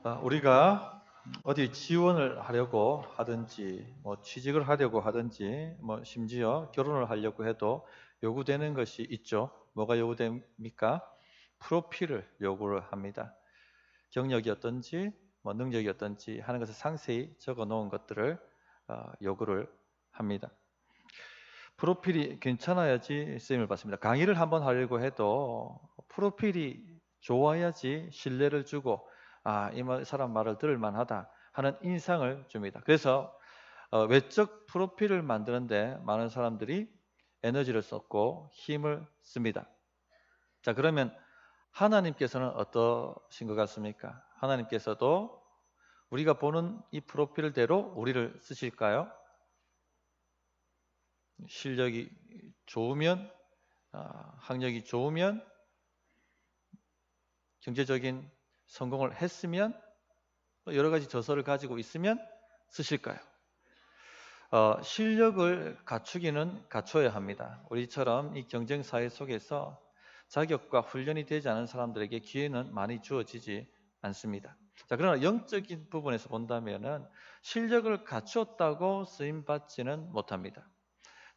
우리가 어디 지원을 하려고 하든지, 취직을 하려고 하든지, 심지어 결혼을 하려고 해도 요구되는 것이 있죠. 뭐가 요구됩니까? 프로필을 요구를 합니다. 경력이 어떤지, 능력이 어떤지 하는 것을 상세히 적어 놓은 것들을 요구를 합니다. 프로필이 괜찮아야지 쓰임을 받습니다. 강의를 한번 하려고 해도 프로필이 좋아야지 신뢰를 주고 이 사람 말을 들을 만하다 하는 인상을 줍니다. 그래서 외적 프로필을 만드는데 많은 사람들이 에너지를 썼고 힘을 씁니다. 자, 그러면 하나님께서는 어떠신 것 같습니까? 하나님께서도 우리가 보는 이 프로필대로 우리를 쓰실까요? 실력이 좋으면, 학력이 좋으면, 경제적인 성공을 했으면, 여러 가지 저서를 가지고 있으면 쓰실까요? 실력을 갖추기는 갖춰야 합니다. 우리처럼 이 경쟁 사회 속에서 자격과 훈련이 되지 않은 사람들에게 기회는 많이 주어지지 않습니다. 자, 그러나 영적인 부분에서 본다면은 실력을 갖추었다고 쓰임 받지는 못합니다.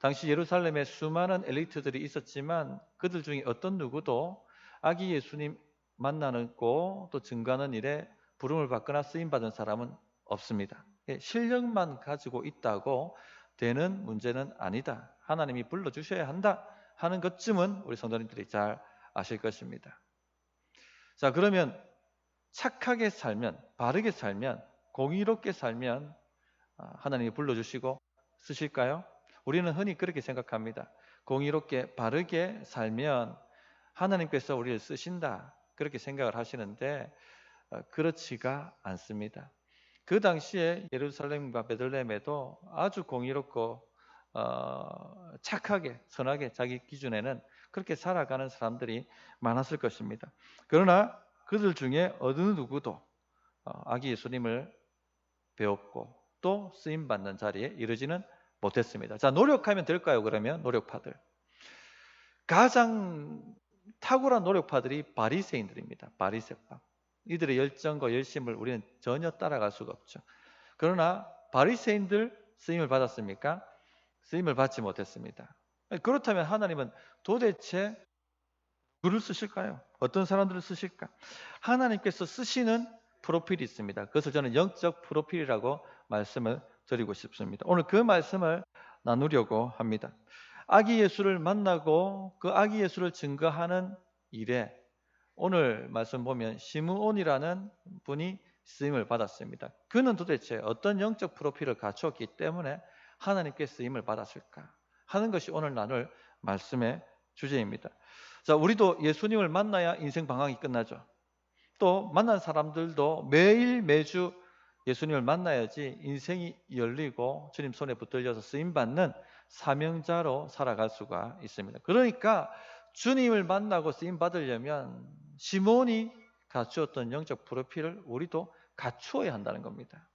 당시 예루살렘에 수많은 엘리트들이 있었지만 그들 중에 어떤 누구도 아기 예수님 만나는 거 또 증거하는 일에 부름을 받거나 쓰임 받은 사람은 없습니다. 실력만 가지고 있다고 되는 문제는 아니다. 하나님이 불러주셔야 한다 하는 것쯤은 우리 성도님들이 잘 아실 것입니다. 자, 그러면 착하게 살면, 바르게 살면, 공의롭게 살면 하나님이 불러주시고 쓰실까요? 우리는 흔히 그렇게 생각합니다. 공의롭게 바르게 살면 하나님께서 우리를 쓰신다 그렇게 생각을 하시는데 그렇지가 않습니다. 그 당시에 예루살렘과 베들레헴에도 아주 공의롭고 착하게 선하게 자기 기준에는 그렇게 살아가는 사람들이 많았을 것입니다. 그러나 그들 중에 어느 누구도 아기 예수님을 배웠고 또 쓰임받는 자리에 이르지는 못했습니다. 자, 노력하면 될까요? 그러면 노력파들. 가장 탁월한 노력파들이 바리새인들입니다. 바리새파. 이들의 열정과 열심을 우리는 전혀 따라갈 수가 없죠. 그러나 바리새인들 쓰임을 받았습니까? 쓰임을 받지 못했습니다. 그렇다면 하나님은 도대체 누구를 쓰실까요? 어떤 사람들을 쓰실까? 하나님께서 쓰시는 프로필이 있습니다. 그것을 저는 영적 프로필이라고 말씀을 드리고 싶습니다. 오늘 그 말씀을 나누려고 합니다. 아기 예수를 만나고 그 아기 예수를 증거하는 일에 오늘 말씀 보면 시므온이라는 분이 쓰임을 받았습니다. 그는 도대체 어떤 영적 프로필을 갖추었기 때문에 하나님께 쓰임을 받았을까 하는 것이 오늘 나눌 말씀의 주제입니다. 자, 우리도 예수님을 만나야 인생 방황이 끝나죠. 또 만난 사람들도 매일 매주 예수님을 만나야지 인생이 열리고 주님 손에 붙들려서 쓰임받는 사명자로 살아갈 수가 있습니다. 그러니까 주님을 만나고 쓰임받으려면 시몬이 갖추었던 영적 프로필을 우리도 갖추어야 한다는 겁니다.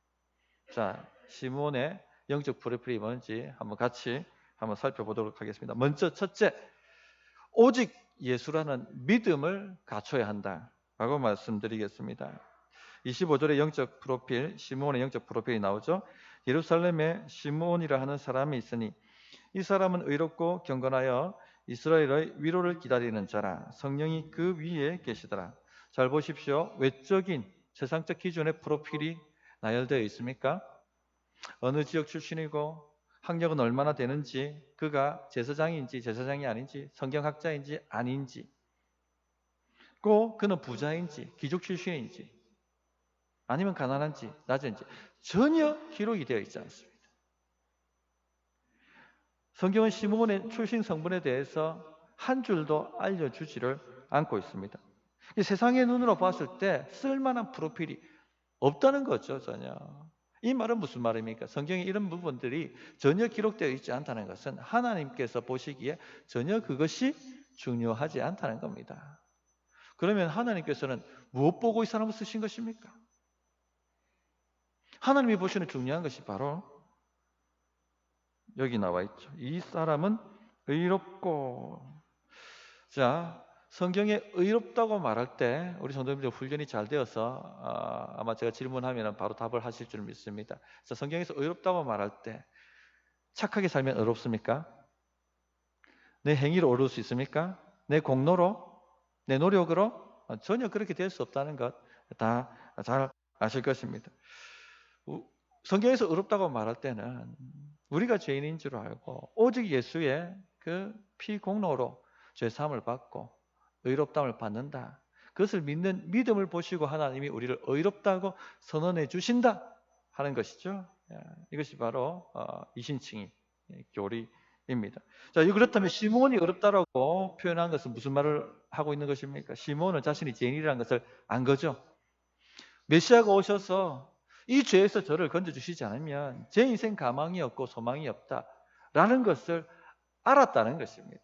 자, 시몬의 영적 프로필이 뭔지 같이 한번 살펴보도록 하겠습니다. 먼저 첫째, 오직 예수라는 믿음을 갖춰야 한다라고 말씀드리겠습니다. 25절의 영적 프로필, 시므온의 영적 프로필이 나오죠. 예루살렘에 시므온이라 하는 사람이 있으니 이 사람은 의롭고 경건하여 이스라엘의 위로를 기다리는 자라. 성령이 그 위에 계시더라. 잘 보십시오. 외적인 세상적 기준의 프로필이 나열되어 있습니까? 어느 지역 출신이고 학력은 얼마나 되는지, 그가 제사장인지 제사장이 아닌지, 성경학자인지 아닌지, 꼭 그는 부자인지 귀족 출신인지 아니면 가난한지 낮은지 전혀 기록이 되어 있지 않습니다. 성경은 시므온의 출신 성분에 대해서 한 줄도 알려주지를 않고 있습니다. 세상의 눈으로 봤을 때 쓸만한 프로필이 없다는 거죠. 전혀. 이 말은 무슨 말입니까? 성경에 이런 부분들이 전혀 기록되어 있지 않다는 것은 하나님께서 보시기에 전혀 그것이 중요하지 않다는 겁니다. 그러면 하나님께서는 무엇 보고 이 사람을 쓰신 것입니까? 하나님이 보시는 중요한 것이 바로 여기 나와 있죠. 이 사람은 의롭고, 자, 성경에 의롭다고 말할 때 우리 성도님들 훈련이 잘 되어서 아마 제가 질문하면 바로 답을 하실 줄 믿습니다. 그래서 성경에서 의롭다고 말할 때 착하게 살면 의롭습니까? 내 행위로 의로울 수 있습니까? 내 공로로? 내 노력으로? 전혀 그렇게 될 수 없다는 것 다 잘 아실 것입니다. 성경에서 의롭다고 말할 때는 우리가 죄인인 줄 알고 오직 예수의 그 피 공로로 죄 사함을 받고 의롭다함을 받는다. 그것을 믿는 믿음을 보시고 하나님이 우리를 의롭다고 선언해 주신다 하는 것이죠. 이것이 바로 이신칭의 교리입니다. 자, 그렇다면 시몬이 의롭다라고 표현한 것은 무슨 말을 하고 있는 것입니까? 시몬은 자신이 죄인이라는 것을 안 거죠. 메시아가 오셔서 이 죄에서 저를 건져주시지 않으면 제 인생 가망이 없고 소망이 없다라는 것을 알았다는 것입니다.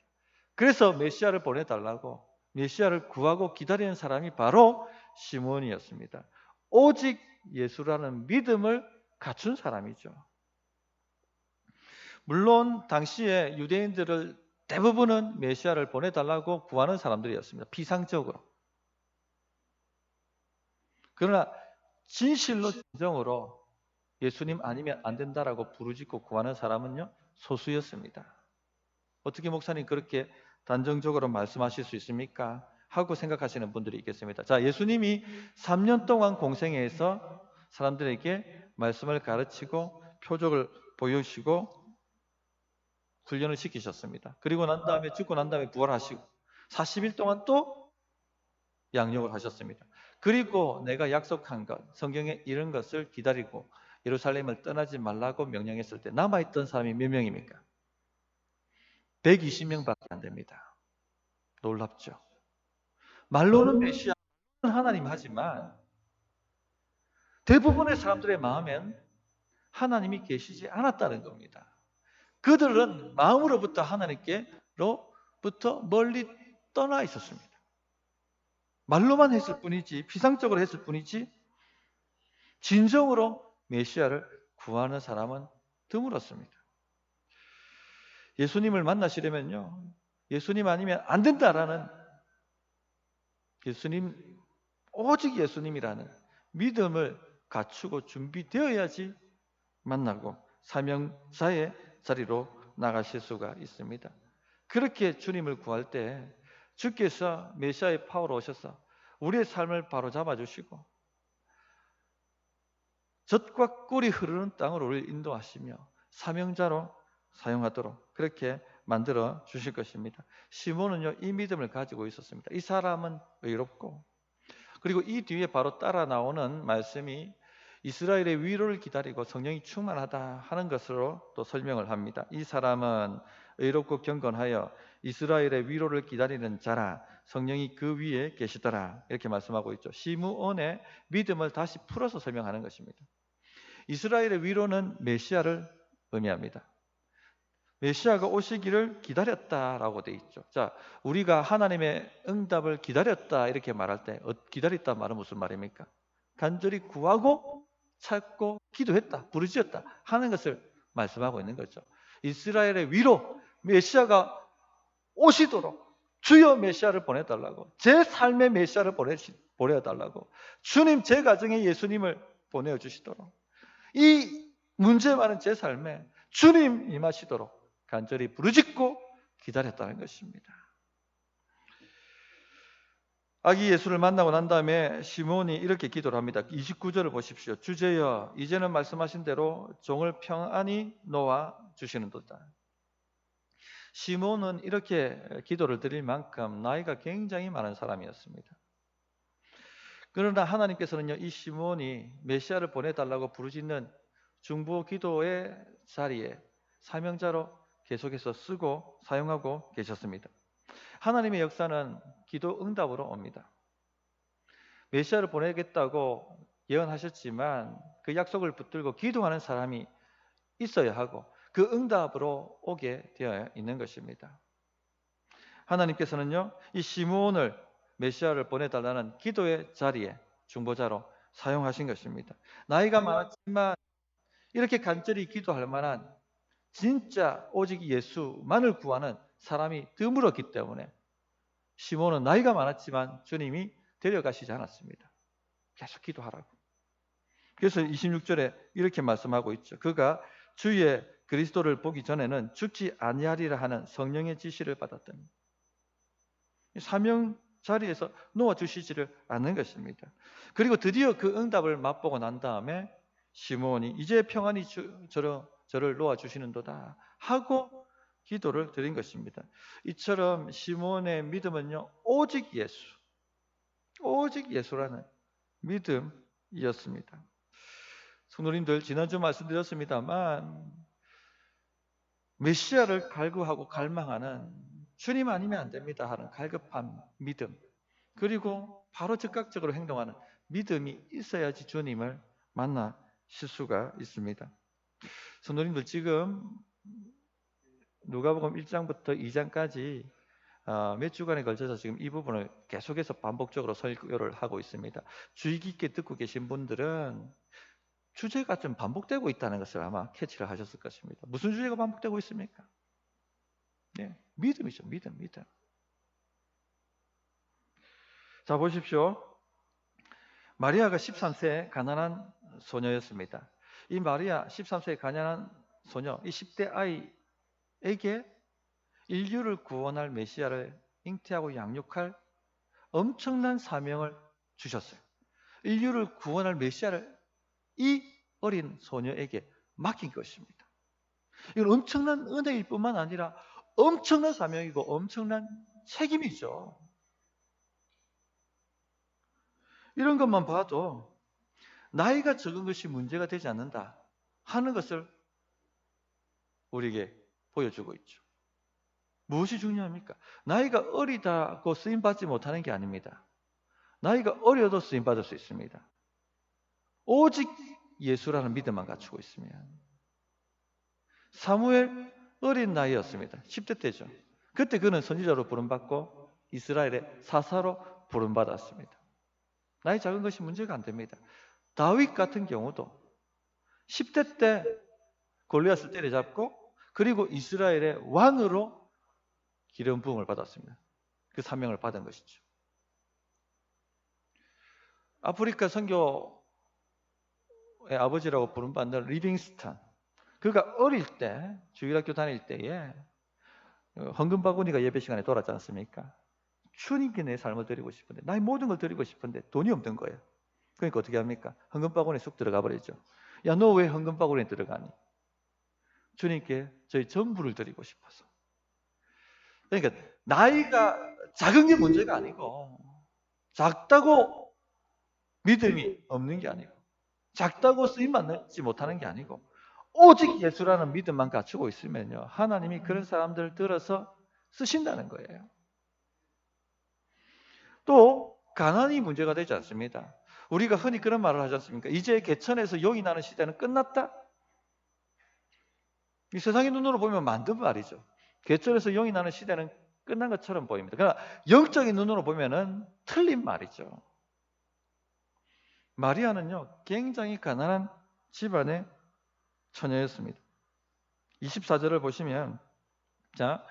그래서 메시아를 보내달라고 메시아를 구하고 기다리는 사람이 바로 시몬이었습니다. 오직 예수라는 믿음을 갖춘 사람이죠. 물론 당시에 유대인들을 대부분은 메시아를 보내달라고 구하는 사람들이었습니다. 피상적으로. 그러나 진실로 진정으로 예수님 아니면 안 된다라고 부르짖고 구하는 사람은요 소수였습니다. 어떻게 목사님 그렇게 단정적으로 말씀하실 수 있습니까? 하고 생각하시는 분들이 있겠습니다. 자, 예수님이 3년 동안 공생애에서 사람들에게 말씀을 가르치고 표적을 보여주시고 훈련을 시키셨습니다. 그리고 난 다음에 죽고 난 다음에 부활하시고 40일 동안 또 양육을 하셨습니다. 그리고 내가 약속한 것, 성경에 이런 것을 기다리고 예루살렘을 떠나지 말라고 명령했을 때 남아있던 사람이 몇 명입니까? 120명밖에 안 됩니다. 놀랍죠? 말로는 메시아는 하나님 하지만 대부분의 사람들의 마음엔 하나님이 계시지 않았다는 겁니다. 그들은 마음으로부터 하나님께로부터 멀리 떠나 있었습니다. 말로만 했을 뿐이지, 피상적으로 했을 뿐이지 진정으로 메시아를 구하는 사람은 드물었습니다. 예수님을 만나시려면요, 예수님 아니면 안 된다라는 예수님, 오직 예수님이라는 믿음을 갖추고 준비되어야지 만나고 사명자의 자리로 나가실 수가 있습니다. 그렇게 주님을 구할 때 주께서 메시아의 파워로 오셔서 우리의 삶을 바로 잡아주시고 젖과 꿀이 흐르는 땅으로 우리를 인도하시며 사명자로 사용하도록 그렇게 만들어 주실 것입니다. 시몬은요 이 믿음을 가지고 있었습니다. 이 사람은 의롭고 그리고 이 뒤에 바로 따라 나오는 말씀이 이스라엘의 위로를 기다리고 성령이 충만하다 하는 것으로 또 설명을 합니다. 이 사람은 의롭고 경건하여 이스라엘의 위로를 기다리는 자라 성령이 그 위에 계시더라 이렇게 말씀하고 있죠. 시므온의 믿음을 다시 풀어서 설명하는 것입니다. 이스라엘의 위로는 메시아를 의미합니다. 메시아가 오시기를 기다렸다라고 돼 있죠. 자, 우리가 하나님의 응답을 기다렸다 이렇게 말할 때 기다렸다 말은 무슨 말입니까? 간절히 구하고 찾고 기도했다, 부르짖었다 하는 것을 말씀하고 있는 거죠. 이스라엘의 위로 메시아가 오시도록 주여 메시아를 보내달라고, 제 삶의 메시아를 보내달라고, 주님 제 가정에 예수님을 보내주시도록, 이 문제 많은 제 삶에 주님 임하시도록 간절히 부르짖고 기다렸다는 것입니다. 아기 예수를 만나고 난 다음에 시몬이 이렇게 기도를 합니다. 29절을 보십시오. 주제여 이제는 말씀하신 대로 종을 평안히 놓아 주시는도다. 시몬은 이렇게 기도를 드릴 만큼 나이가 굉장히 많은 사람이었습니다. 그러나 하나님께서는요 이 시몬이 메시아를 보내달라고 부르짖는 중보 기도의 자리에 사명자로 계속해서 쓰고 사용하고 계셨습니다. 하나님의 역사는 기도 응답으로 옵니다. 메시아를 보내겠다고 예언하셨지만 그 약속을 붙들고 기도하는 사람이 있어야 하고 그 응답으로 오게 되어 있는 것입니다. 하나님께서는요 이 시므온을 메시아를 보내달라는 기도의 자리에 중보자로 사용하신 것입니다. 나이가 많았지만 이렇게 간절히 기도할 만한 진짜 오직 예수만을 구하는 사람이 드물었기 때문에 시몬은 나이가 많았지만 주님이 데려가시지 않았습니다. 계속 기도하라고. 그래서 26절에 이렇게 말씀하고 있죠. 그가 주의 그리스도를 보기 전에는 죽지 아니하리라 하는 성령의 지시를 받았더니 사명 자리에서 놓아주시지를 않는 것입니다. 그리고 드디어 그 응답을 맛보고 난 다음에 시몬이 이제 평안히 저를 놓아주시는도다 하고 기도를 드린 것입니다. 이처럼 시몬의 믿음은요, 오직 예수라는 믿음이었습니다. 성도님들, 지난주 말씀드렸습니다만 메시아를 갈구하고 갈망하는 주님 아니면 안 됩니다 하는 갈급한 믿음, 그리고 바로 즉각적으로 행동하는 믿음이 있어야지 주님을 만나실 수가 있습니다. 성도님들, 지금 누가복음 1장부터 2장까지 몇 주간에 걸쳐서 지금 이 부분을 계속해서 반복적으로 설교를 하고 있습니다. 주의 깊게 듣고 계신 분들은 주제가 좀 반복되고 있다는 것을 아마 캐치를 하셨을 것입니다. 무슨 주제가 반복되고 있습니까? 네, 믿음이죠. 믿음. 자, 보십시오. 마리아가 13세 가난한 소녀였습니다. 이 마리아 13세 가난한 소녀, 이 10대 아이에게 인류를 구원할 메시아를 잉태하고 양육할 엄청난 사명을 주셨어요. 인류를 구원할 메시아를 이 어린 소녀에게 맡긴 것입니다. 이건 엄청난 은혜일 뿐만 아니라 엄청난 사명이고 엄청난 책임이죠. 이런 것만 봐도 나이가 적은 것이 문제가 되지 않는다 하는 것을 우리에게 보여주고 있죠. 무엇이 중요합니까? 나이가 어리다고 쓰임받지 못하는 게 아닙니다. 나이가 어려도 쓰임받을 수 있습니다. 오직 예수라는 믿음만 갖추고 있으면. 사무엘 어린 나이였습니다. 10대 때죠. 그때 그는 선지자로 부름받고 이스라엘의 사사로 부름받았습니다. 나이 작은 것이 문제가 안 됩니다. 다윗 같은 경우도 10대 때 골리앗을 때려잡고 그리고 이스라엘의 왕으로 기름 부음을 받았습니다. 그 사명을 받은 것이죠. 아프리카 선교의 아버지라고 부름받는 리빙스턴, 그가 어릴 때 주일학교 다닐 때에 헌금바구니가 예배 시간에 돌았지 않습니까? 주님께 내 삶을 드리고 싶은데, 나의 모든 걸 드리고 싶은데 돈이 없는 거예요. 그러니까 어떻게 합니까? 헌금바구니에 쑥 들어가 버리죠. 야, 너 왜 헌금바구니에 들어가니? 주님께 저희 전부를 드리고 싶어서. 그러니까 나이가 작은 게 문제가 아니고, 작다고 믿음이 없는 게 아니고, 작다고 쓰임받지 못하는 게 아니고, 오직 예수라는 믿음만 갖추고 있으면요, 하나님이 그런 사람들을 들어서 쓰신다는 거예요. 또 가난이 문제가 되지 않습니다. 우리가 흔히 그런 말을 하지 않습니까? 이제 개천에서 용이 나는 시대는 끝났다. 이 세상의 눈으로 보면 만든 말이죠. 개천에서 용이 나는 시대는 끝난 것처럼 보입니다. 그러나 영적인 눈으로 보면은 틀린 말이죠. 마리아는요, 굉장히 가난한 집안의 처녀였습니다. 24절을 보시면, 자,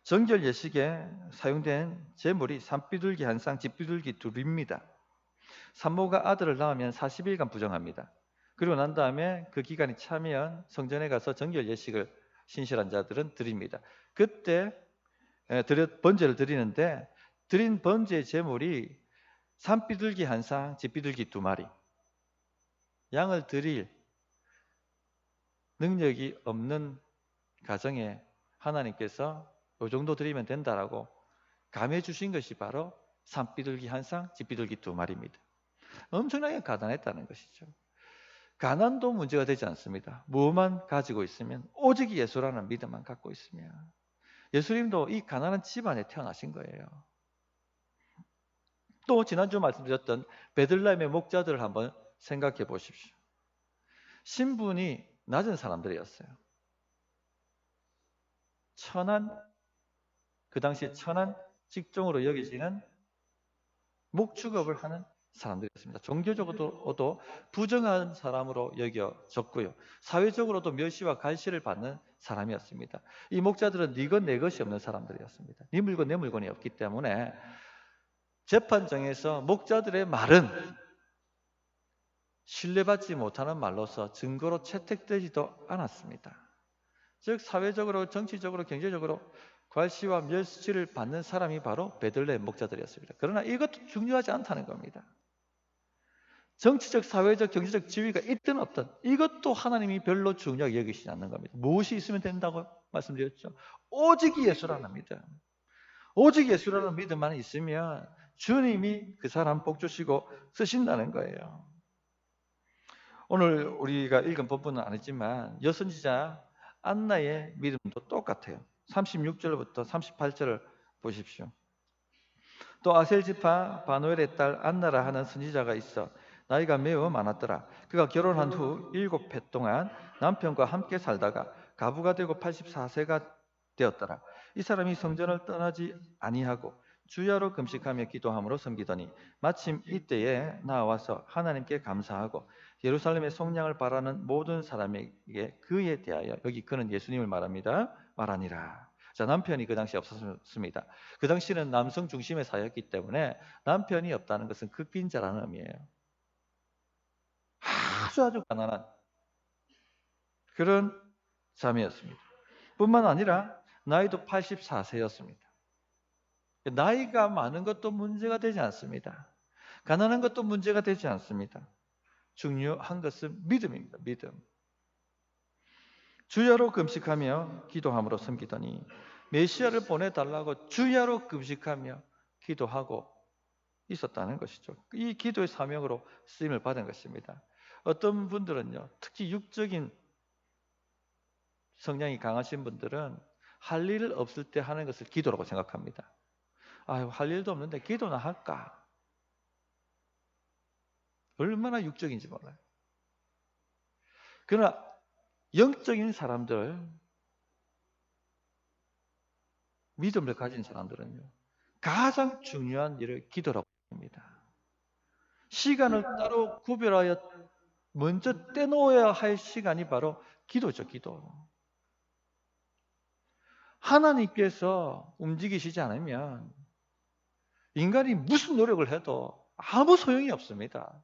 정결 예식에 사용된 제물이 산비둘기 한 쌍, 집비둘기 둘입니다. 산모가 아들을 낳으면 40일간 부정합니다. 그리고 난 다음에 그 기간이 차면 성전에 가서 정결 예식을 신실한 자들은 드립니다. 그때 번제를 드리는데, 드린 번제 제물이 산비둘기 한 쌍, 집비둘기 2마리. 양을 드릴 능력이 없는 가정에 하나님께서 이 정도 드리면 된다라고 감해 주신 것이 바로 산비둘기 한 쌍, 집비둘기 2마리입니다. 엄청나게 가난했다는 것이죠. 가난도 문제가 되지 않습니다. 무엇만 가지고 있으면, 오직 예수라는 믿음만 갖고 있으면. 예수님도 이 가난한 집안에 태어나신 거예요. 또 지난주 말씀드렸던 베들레헴의 목자들을 한번 생각해 보십시오. 신분이 낮은 사람들이었어요. 그 당시에 천한 직종으로 여겨지는 목축업을 하는 사람들이었습니다. 종교적으로도 부정한 사람으로 여겨졌고요. 사회적으로도 멸시와 갈시를 받는 사람이었습니다. 이 목자들은 네 것 내 것이 없는 사람들이었습니다. 네 물건 내 물건이 없기 때문에 재판정에서 목자들의 말은 신뢰받지 못하는 말로서 증거로 채택되지도 않았습니다. 즉 사회적으로, 정치적으로, 경제적으로 괄시와 멸시를 받는 사람이 바로 베들레헴 목자들이었습니다. 그러나 이것도 중요하지 않다는 겁니다. 정치적, 사회적, 경제적 지위가 있든 없든 이것도 하나님이 별로 중요하게 여기시지 않는 겁니다. 무엇이 있으면 된다고 말씀드렸죠? 오직 예수라는 믿음. 오직 예수라는 믿음만 있으면 주님이 그 사람 복 주시고 쓰신다는 거예요. 오늘 우리가 읽은 본문은 아니지만 여선지자 안나의 믿음도 똑같아요. 36절부터 38절을 보십시오. 또 아셀 지파 바누엘의 딸 안나라 하는 선지자가 있어 나이가 매우 많았더라. 그가 결혼한 후 7해 동안 남편과 함께 살다가 가부가 되고 84세가 되었더라. 이 사람이 성전을 떠나지 아니하고 주야로 금식하며 기도함으로 섬기더니 마침 이때에 나와서 하나님께 감사하고 예루살렘의 속량을 바라는 모든 사람에게 그에 대하여, 여기 그는 예수님을 말합니다, 말하니라. 자, 남편이 그 당시 없었습니다. 그 당시는 남성 중심의 사회였기 때문에 남편이 없다는 것은 극빈자라는 의미예요. 아주 가난한 그런 자매였습니다. 뿐만 아니라 나이도 84세였습니다. 나이가 많은 것도 문제가 되지 않습니다. 가난한 것도 문제가 되지 않습니다. 중요한 것은 믿음입니다. 믿음. 주야로 금식하며 기도함으로 섬기더니 메시아를 보내달라고 주야로 금식하며 기도하고 있었다는 것이죠. 이 기도의 사명으로 쓰임을 받은 것입니다. 어떤 분들은요, 특히 육적인 성향이 강하신 분들은 할 일 없을 때 하는 것을 기도라고 생각합니다. 아유, 할 일도 없는데 기도나 할까? 얼마나 육적인지 몰라요. 그러나 영적인 사람들, 믿음을 가진 사람들은요, 가장 중요한 일을 기도라고 합니다. 시간을 따로 구별하여 먼저 떼놓아야 할 시간이 바로 기도죠, 기도. 하나님께서 움직이시지 않으면 인간이 무슨 노력을 해도 아무 소용이 없습니다.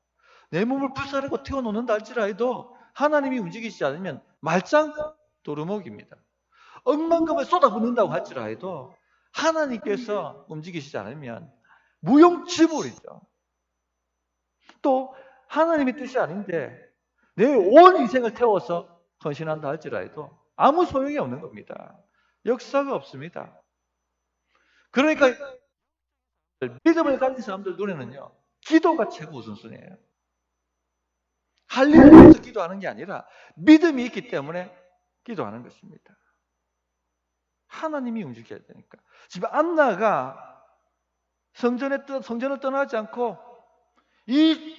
내 몸을 불사르고 태워놓는다 할지라도 하나님이 움직이시지 않으면 말짱 도루묵입니다. 억만금을 쏟아붓는다고 할지라도 하나님께서 움직이시지 않으면 무용지물이죠. 또 하나님의 뜻이 아닌데 내 온 인생을 태워서 헌신한다 할지라도 아무 소용이 없는 겁니다. 역사가 없습니다. 그러니까 믿음을 가진 사람들 눈에는요, 기도가 최고 우선순위예요. 할 일을 위해서 기도하는 게 아니라 믿음이 있기 때문에 기도하는 것입니다. 하나님이 움직여야 되니까. 지금 안나가 성전을 떠나지 않고 이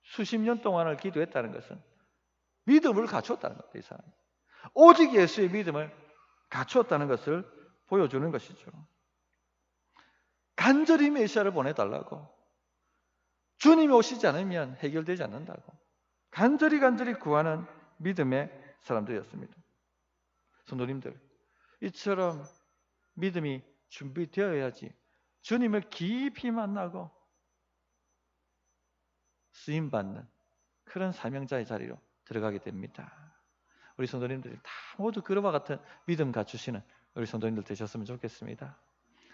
수십 년 동안을 기도했다는 것은 믿음을 갖추었다는 겁니다. 이 사람이. 오직 예수의 믿음을 갖추었다는 것을 보여주는 것이죠. 간절히 메시아를 보내달라고. 주님이 오시지 않으면 해결되지 않는다고. 간절히 구하는 믿음의 사람들이었습니다. 성도님들, 이처럼 믿음이 준비되어야지 주님을 깊이 만나고 쓰임받는 그런 사명자의 자리로 들어가게 됩니다. 우리 성도님들이 다 모두 그와 같은 믿음 갖추시는 우리 성도님들 되셨으면 좋겠습니다.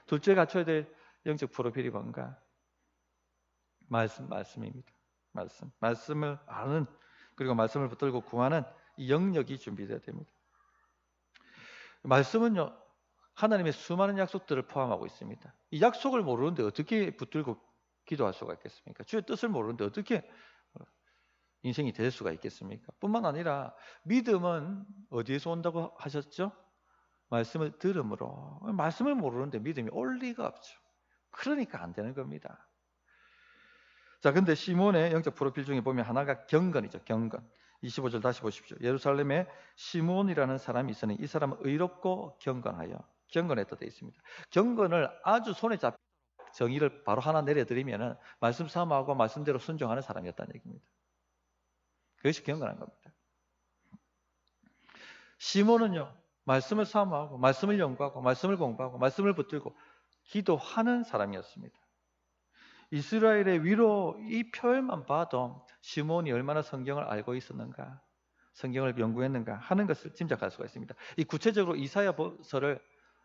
둘째 갖춰야 될 영적 프로필이 뭔가? 말씀입니다. 말씀을 아는, 그리고 말씀을 붙들고 구하는 이 영역이 준비되어야 됩니다. 말씀은요, 하나님의 수많은 약속들을 포함하고 있습니다. 이 약속을 모르는데 어떻게 붙들고 기도할 수가 있겠습니까? 주의 뜻을 모르는데 어떻게 인생이 될 수가 있겠습니까? 뿐만 아니라 믿음은 어디에서 온다고 하셨죠? 말씀을 들음으로. 말씀을 모르는데 믿음이 올 리가 없죠. 그러니까 안 되는 겁니다. 자, 근데 시몬의 영적 프로필 중에 보면 하나가 경건이죠. 경건. 25절 다시 보십시오. 예루살렘에 시몬이라는 사람이 있으니 이 사람은 의롭고 경건하여, 경건했다 되어 있습니다. 경건을 아주 손에 잡히는 딱 정의를 바로 하나 내려드리면은 말씀 사모하고 말씀대로 순종하는 사람이었다는 얘기입니다. 그것이 경건한 겁니다. 시몬은요, 말씀을 사모하고 말씀을 연구하고 말씀을 공부하고 말씀을 붙들고 기도하는 사람이었습니다. 이스라엘의 위로 이 표현만 봐도 시몬이 얼마나 성경을 알고 있었는가, 성경을 연구했는가 하는 것을 짐작할 수가 있습니다. 이 구체적으로 이사야서를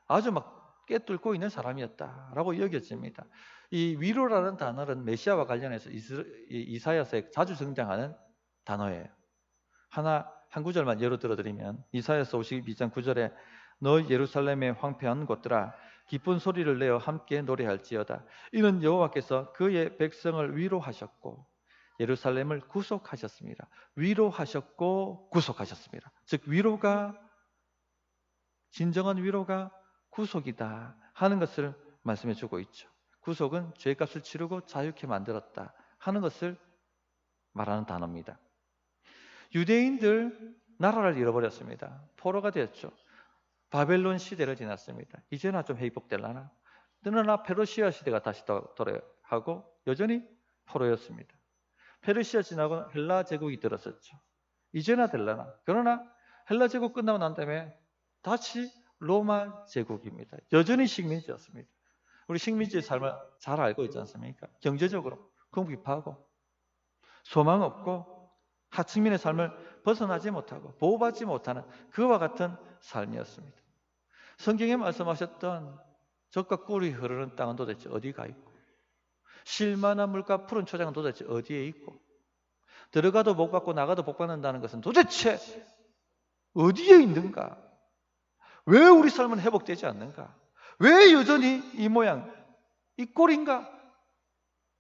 아주 막 꿰뚫고 있는 사람이었다라고 여겨집니다. 이 위로라는 단어는 메시아와 관련해서 이사야서에 자주 등장하는 단어예요. 한 구절만 예로 들어드리면 이사야서 52장 9절에 너 예루살렘의 황폐한 곳들아 기쁜 소리를 내어 함께 노래할지어다. 이는 여호와께서 그의 백성을 위로하셨고 예루살렘을 구속하셨습니다. 위로하셨고 구속하셨습니다. 즉 위로가, 진정한 위로가 구속이다 하는 것을 말씀해 주고 있죠. 구속은 죄값을 치르고 자유케 만들었다 하는 것을 말하는 단어입니다. 유대인들 나라를 잃어버렸습니다. 포로가 되었죠. 바벨론 시대를 지났습니다. 이제나 좀 회복될라나? 그러나 페르시아 시대가 다시 돌아하고 여전히 포로였습니다. 페르시아 지나고 헬라 제국이 들었었죠. 이제나 될라나? 그러나 헬라 제국 끝나고 난 다음에 다시 로마 제국입니다. 여전히 식민지였습니다. 우리 식민지의 삶을 잘 알고 있지 않습니까? 경제적으로 궁핍하고 소망 없고 하층민의 삶을 벗어나지 못하고 보호받지 못하는 그와 같은 삶이었습니다. 성경에 말씀하셨던 젖과 꿀이 흐르는 땅은 도대체 어디가 있고 쉴만한 물과 푸른 초장은 도대체 어디에 있고 들어가도 복 받고 나가도 복 받는다는 것은 도대체 어디에 있는가? 왜 우리 삶은 회복되지 않는가? 왜 여전히 이 모양, 이 꼴인가?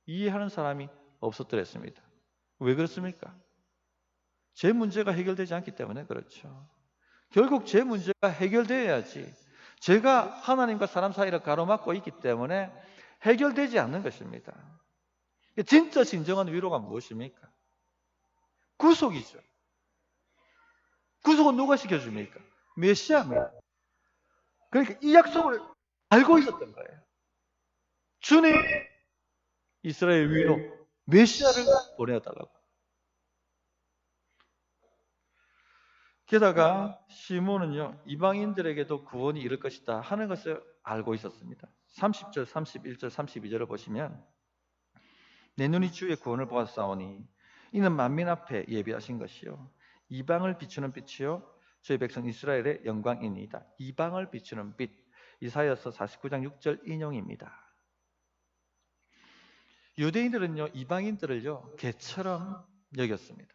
이해하는 사람이 없었더랬습니다. 왜 그렇습니까? 제 문제가 해결되지 않기 때문에 그렇죠. 결국 제 문제가 해결되어야지. 제가 하나님과 사람 사이를 가로막고 있기 때문에 해결되지 않는 것입니다. 진짜 진정한 위로가 무엇입니까? 구속이죠. 구속은 누가 시켜줍니까? 메시아입니다. 그러니까 이 약속을 알고 있었던 거예요. 주님, 이스라엘 위로 메시아를 보내달라고. 게다가 시몬은요, 이방인들에게도 구원이 이를 것이다 하는 것을 알고 있었습니다. 30절, 31절, 32절을 보시면 내 눈이 주의 구원을 보았사오니 이는 만민 앞에 예비하신 것이요 이방을 비추는 빛이요 저희 백성 이스라엘의 영광이니이다. 이방을 비추는 빛, 이사야서 49장 6절 인용입니다. 유대인들은요, 이방인들을요 개처럼 여겼습니다.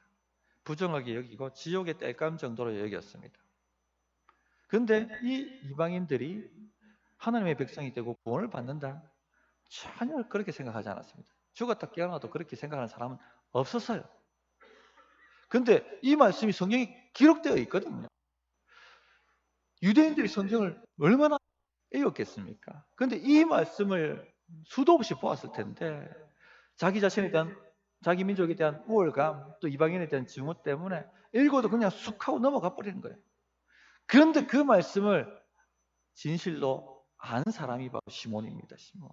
부정하게 여기고 지옥의 땔감 정도로 여겼습니다. 그런데 이 이방인들이 하나님의 백성이 되고 구원을 받는다? 전혀 그렇게 생각하지 않았습니다. 죽었다 깨어나도 그렇게 생각하는 사람은 없었어요. 그런데 이 말씀이 성경에 기록되어 있거든요. 유대인들이 성경을 얼마나 읽었겠습니까? 그런데 이 말씀을 수도 없이 보았을 텐데 자기 자신에 대한, 자기 민족에 대한 우월감, 또 이방인에 대한 증오 때문에 읽어도 그냥 쑥 하고 넘어가 버리는 거예요. 그런데 그 말씀을 진실로 아는 사람이 바로 시몬입니다. 시몬.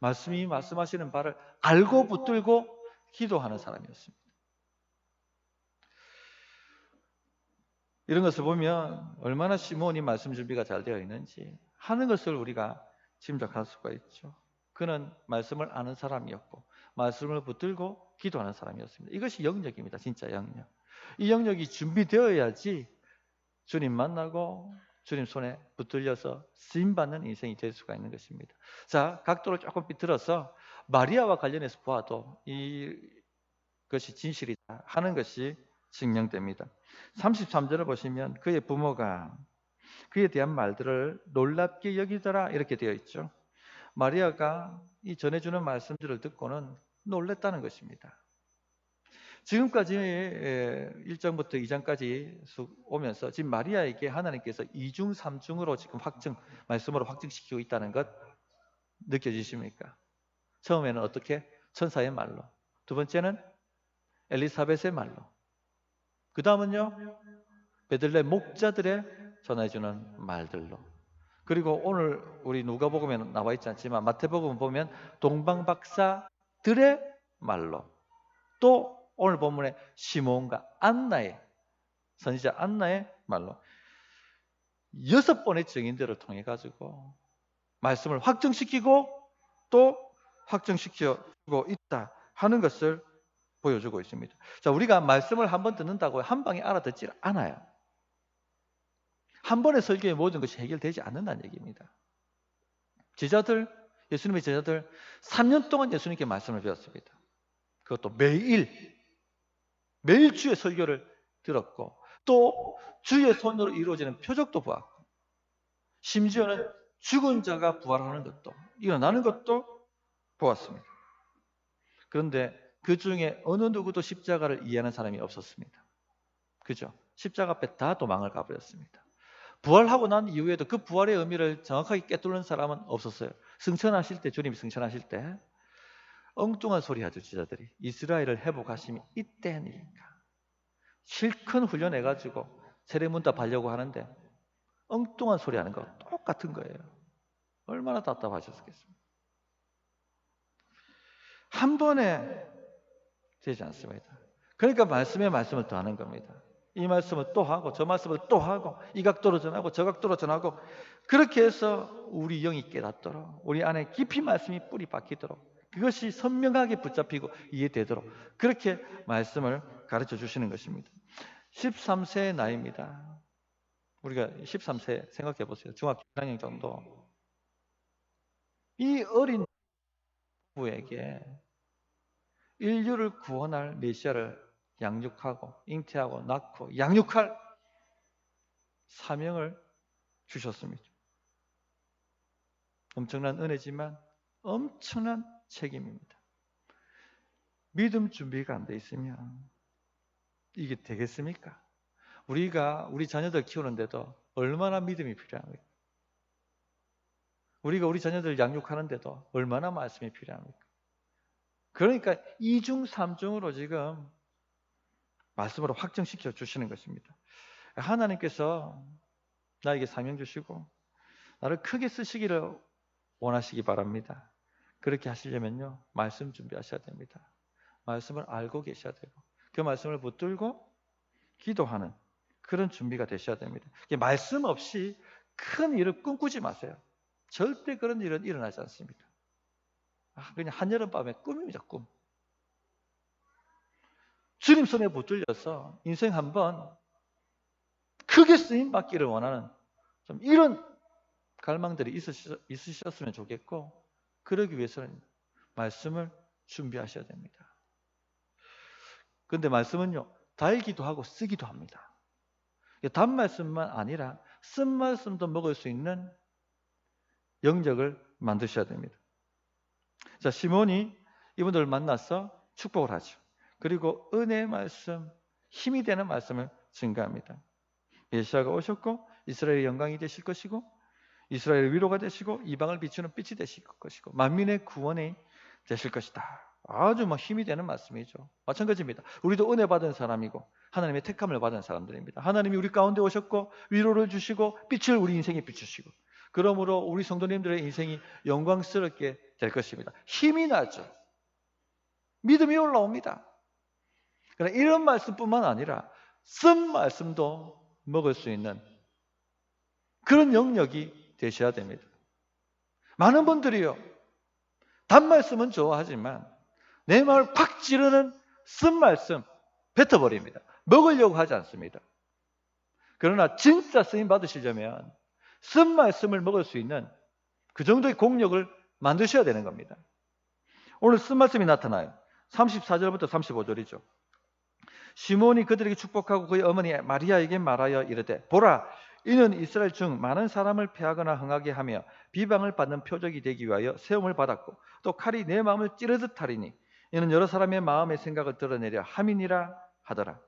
말씀이 말씀하시는 바를 알고 붙들고 기도하는 사람이었습니다. 이런 것을 보면 얼마나 시몬이 말씀 준비가 잘 되어 있는지 하는 것을 우리가 짐작할 수가 있죠. 그는 말씀을 아는 사람이었고 말씀을 붙들고 기도하는 사람이었습니다. 이것이 영역입니다. 진짜 영역. 이 영역이 준비되어야지 주님 만나고 주님 손에 붙들려서 쓰임받는 인생이 될 수가 있는 것입니다. 자, 각도를 조금 비틀어서 마리아와 관련해서 보아도 이것이 진실이다 하는 것이 증명됩니다. 33절을 보시면 그의 부모가 그에 대한 말들을 놀랍게 여기더라 이렇게 되어 있죠. 마리아가 이 전해주는 말씀들을 듣고는 놀랬다는 것입니다. 지금까지 1장부터 2장까지 오면서 지금 마리아에게 하나님께서 2중 3중으로 지금 말씀으로 확증시키고 있다는 것 느껴지십니까? 처음에는 어떻게? 천사의 말로, 두 번째는 엘리사벳의 말로, 그 다음은요 베들레헴 목자들의 전해주는 말들로, 그리고 오늘 우리 누가복음에 나와 있지 않지만 마태복음 보면 동방박사들의 말로, 또 오늘 본문에 시몬과 안나의, 선지자 안나의 말로 6번의 증인들을 통해 가지고 말씀을 확정시키고 또 확정시키고 있다 하는 것을 보여주고 있습니다. 자, 우리가 말씀을 한 번 듣는다고 한 방에 알아듣지 않아요. 한 번의 설교에 모든 것이 해결되지 않는다는 얘기입니다. 제자들, 예수님의 제자들 3년 동안 예수님께 말씀을 배웠습니다. 그것도 매일 주의 설교를 들었고 또 주의 손으로 이루어지는 표적도 보았고, 심지어는 죽은 자가 부활하는 것도, 일어나는 것도 보았습니다. 그런데 그 중에 어느 누구도 십자가를 이해하는 사람이 없었습니다. 그죠? 십자가 앞에 다 도망을 가버렸습니다. 부활하고 난 이후에도 그 부활의 의미를 정확하게 꿰뚫는 사람은 없었어요. 승천하실 때, 주님이 승천하실 때 엉뚱한 소리 하죠, 제자들이. 이스라엘을 회복하심이 이때니까. 실컷 훈련해가지고 세례문답 하려고 하는데 엉뚱한 소리 하는 거 똑같은 거예요. 얼마나 답답하셨겠습니까? 한 번에 되지 않습니다. 그러니까 말씀에 말씀을 더하는 겁니다. 이 말씀을 또 하고 저 말씀을 또 하고 이 각도로 전하고 저 각도로 전하고, 그렇게 해서 우리 영이 깨닫도록, 우리 안에 깊이 말씀이 뿌리 박히도록, 그것이 선명하게 붙잡히고 이해되도록 그렇게 말씀을 가르쳐 주시는 것입니다. 13세의 나이입니다. 우리가 13세 생각해 보세요. 중학교 1학년 정도. 이 어린 부에게 인류를 구원할 메시아를 양육하고 잉태하고 낳고 양육할 사명을 주셨습니다. 엄청난 은혜지만 엄청난 책임입니다. 믿음 준비가 안 돼 있으면 이게 되겠습니까? 우리가 우리 자녀들 키우는데도 얼마나 믿음이 필요합니까? 우리가 우리 자녀들 양육하는데도 얼마나 말씀이 필요합니까? 그러니까 2중 3중으로 지금 말씀으로 확정시켜 주시는 것입니다. 하나님께서 나에게 사명 주시고 나를 크게 쓰시기를 원하시기 바랍니다. 그렇게 하시려면요, 말씀 준비하셔야 됩니다. 말씀을 알고 계셔야 되고 그 말씀을 붙들고 기도하는 그런 준비가 되셔야 됩니다. 말씀 없이 큰 일을 꿈꾸지 마세요. 절대 그런 일은 일어나지 않습니다. 그냥 한여름밤의 꿈입니다. 꿈. 주님 손에 붙들려서 인생 한번 크게 쓰임 받기를 원하는 좀 이런 갈망들이 있으셨으면 좋겠고, 그러기 위해서는 말씀을 준비하셔야 됩니다. 그런데 말씀은요, 달기도 하고 쓰기도 합니다. 단말씀만 아니라 쓴 말씀도 먹을 수 있는 영역을 만드셔야 됩니다. 자, 시몬이 이분들을 만나서 축복을 하죠. 그리고 은혜의 말씀, 힘이 되는 말씀을 증가합니다. 메시아가 오셨고 이스라엘의 영광이 되실 것이고 이스라엘의 위로가 되시고 이방을 비추는 빛이 되실 것이고 만민의 구원이 되실 것이다. 아주 힘이 되는 말씀이죠. 마찬가지입니다. 우리도 은혜 받은 사람이고 하나님의 택함을 받은 사람들입니다. 하나님이 우리 가운데 오셨고 위로를 주시고 빛을 우리 인생에 비추시고, 그러므로 우리 성도님들의 인생이 영광스럽게 될 것입니다. 힘이 나죠. 믿음이 올라옵니다. 그러나 이런 말씀뿐만 아니라 쓴 말씀도 먹을 수 있는 그런 영역이 되셔야 됩니다. 많은 분들이요, 단말씀은 좋아하지만 내 마음을 팍 찌르는 쓴 말씀 뱉어버립니다. 먹으려고 하지 않습니다. 그러나 진짜 쓰임 받으시려면 쓴 말씀을 먹을 수 있는 그 정도의 공력을 만드셔야 되는 겁니다. 오늘 쓴 말씀이 나타나요. 34절부터 35절이죠. 시몬이 그들에게 축복하고 그의 어머니 마리아에게 말하여 이르되, 보라, 이는 이스라엘 중 많은 사람을 패하거나 흥하게 하며 비방을 받는 표적이 되기 위하여 세움을 받았고 또 칼이 내 마음을 찌르듯 하리니 이는 여러 사람의 마음의 생각을 드러내려 함이니라 하더라.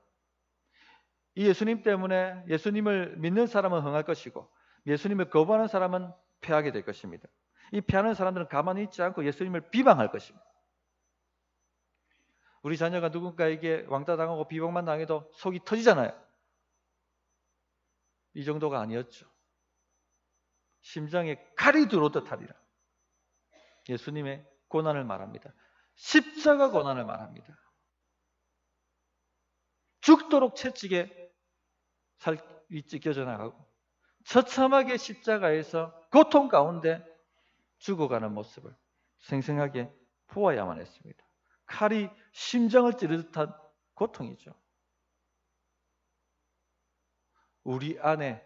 이 예수님 때문에 예수님을 믿는 사람은 흥할 것이고 예수님을 거부하는 사람은 패하게 될 것입니다. 이 패하는 사람들은 가만히 있지 않고 예수님을 비방할 것입니다. 우리 자녀가 누군가에게 왕따 당하고 비방만 당해도 속이 터지잖아요. 이 정도가 아니었죠. 심장에 칼이 들어오듯 하리라. 예수님의 고난을 말합니다. 십자가 고난을 말합니다. 죽도록 채찍에 살이 찢겨져 나가고 처참하게 십자가에서 고통 가운데 죽어가는 모습을 생생하게 보아야만 했습니다. 칼이 심장을 찌르는 듯한 고통이죠. 우리 안에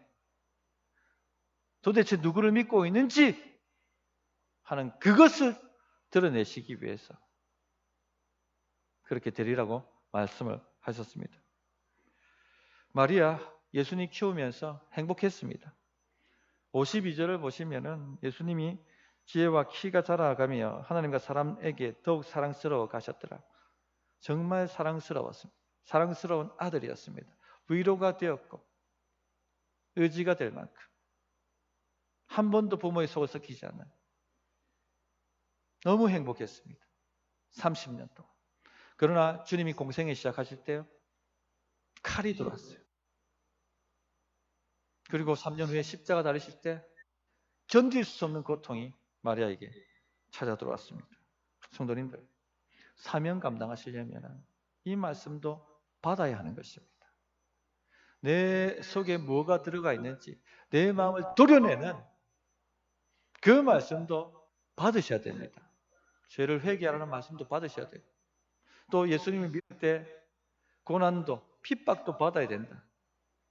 도대체 누구를 믿고 있는지 하는 그것을 드러내시기 위해서 그렇게 되리라고 말씀을 하셨습니다. 마리아 예수님 키우면서 행복했습니다. 52절을 보시면은 예수님이 지혜와 키가 자라가며 하나님과 사람에게 더욱 사랑스러워 가셨더라. 정말 사랑스러웠습니다. 사랑스러운 아들이었습니다. 위로가 되었고 의지가 될 만큼 한 번도 부모의 속을 썩히지 않는 너무 행복했습니다. 30년 동안. 그러나 주님이 공생에 시작하실 때요, 칼이 들어왔어요. 그리고 3년 후에 십자가 달리실 때 견딜 수 없는 고통이 마리아에게 찾아 들어왔습니다. 성도님들, 사명 감당하시려면 이 말씀도 받아야 하는 것입니다. 내 속에 뭐가 들어가 있는지 내 마음을 도려내는 그 말씀도 받으셔야 됩니다. 죄를 회개하라는 말씀도 받으셔야 돼요. 또 예수님을 믿을 때 고난도 핍박도 받아야 된다.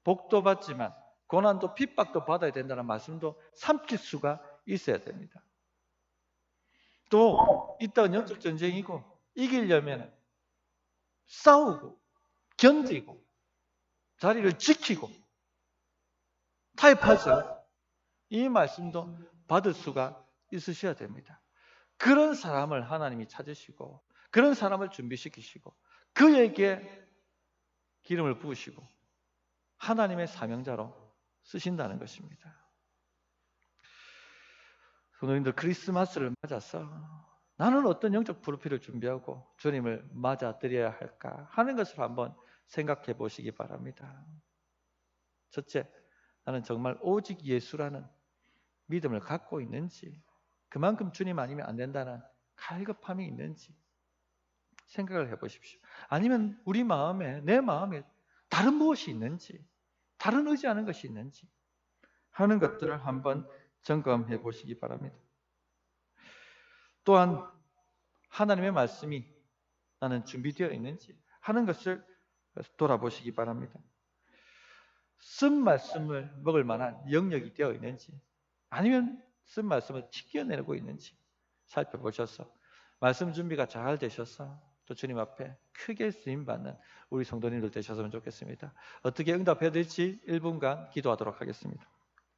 복도 받지만 고난도 핍박도 받아야 된다는 말씀도 삼킬 수가 있어야 됩니다. 또 이 땅은 영적 전쟁이고 이기려면 싸우고 견디고 자리를 지키고 타협하죠. 이 말씀도 받을 수가 있으셔야 됩니다. 그런 사람을 하나님이 찾으시고 그런 사람을 준비시키시고 그에게 기름을 부으시고 하나님의 사명자로 쓰신다는 것입니다. 성도님들, 크리스마스를 맞아서 나는 어떤 영적 프로필을 준비하고 주님을 맞아드려야 할까 하는 것을 한번 생각해 보시기 바랍니다. 첫째, 나는 정말 오직 예수라는 믿음을 갖고 있는지, 그만큼 주님 아니면 안 된다는 갈급함이 있는지 생각을 해보십시오. 아니면 우리 마음에, 내 마음에 다른 무엇이 있는지, 다른 의지하는 것이 있는지 하는 것들을 한번 점검해 보시기 바랍니다. 또한 하나님의 말씀이 나는 준비되어 있는지 하는 것을 돌아보시기 바랍니다. 쓴 말씀을 먹을 만한 영역이 되어 있는지 아니면 쓴 말씀을 튀겨내고 있는지 살펴보셔서 말씀 준비가 잘 되셔서 또 주님 앞에 크게 쓰임받는 우리 성도님들 되셨으면 좋겠습니다. 어떻게 응답해야 될지 1분간 기도하도록 하겠습니다.